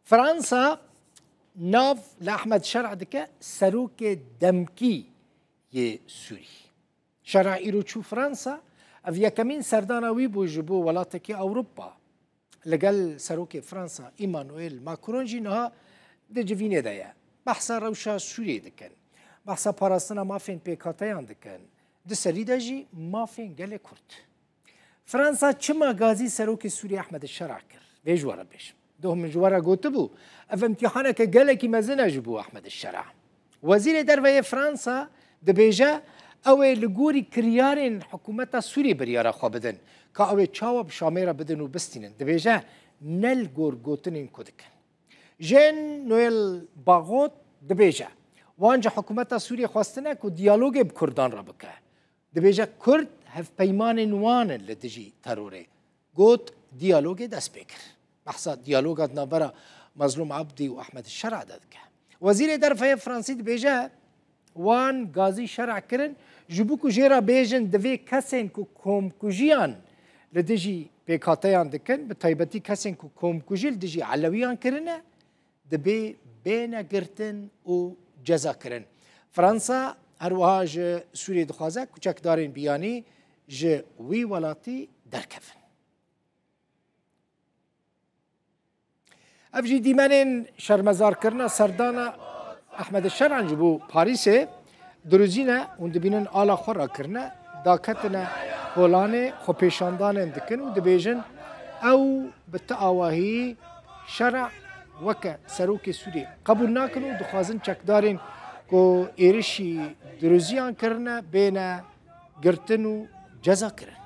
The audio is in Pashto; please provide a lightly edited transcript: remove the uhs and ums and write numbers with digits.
فرنسا ناف لأحمد شرع دكا سروك دمكي يه سوري شرع إيرو تشو فرنسا أفيا كمين سردانا ويبو جبو ولاتكي أوروبا لقال سروك فرنسا إيمانويل ماكرون جينها دي جفيني دايا بحثا روشا سوري دكن بحثا باراستنا مافين بيكاتيان دكن دي سريدا جي مافين قال كرد فرنسا چما غازي سروك سوري أحمد الشرع كر بيجوارا بيش دوهم من جوارا قوتبو اف امتحانك قالك مازنا جبو أحمد الشرع وزير دروية فرنسا دبيجا اوه لغوري كريارين حكومتا سوري بريارا خوا بدن كا اوه چاوا بشاميرا بدن و بستينن دبيجا نل غور قوتنين كودكن جن نويل باغوت دبيجا وانجا حكومتا سوري خواستنا كو ديالوغ بكردان ربكه دبيجا كرد هف بيمان وان لدجي تروري قوت ديالوغ داس بكر بحثا ديالوغات نابرا مظلوم عبدي واحمد الشرع دادك وزير درفه فرنسي دبيجا وان غازي شرع كرن جبوكو جيرا بيجن دفي كسين كو كوم كوجيان لدجي بيكاتيان دكن بتايبتي كسين كو كوم كوجيل دجي علويان كرنا دبي بينا قرتن و جزا كرن فرنسا هروها ج سوري دخوازه كوچك دارين بياني ج وي ولاتي دركفن افجي ديمانين شرمزار كرنا سردانا احمد الشرع جبو باريسي دروزينا وندبينن آلا خورا كرنا داكتنا هولاني خو پیشاندان دكن ودبيجن او بالتقاواهي شرع وكا سروك سوري قبول ناكنو دخوازن چكدارين كو ايرشي دروزيان كرنا بين قرتنو جزا كرن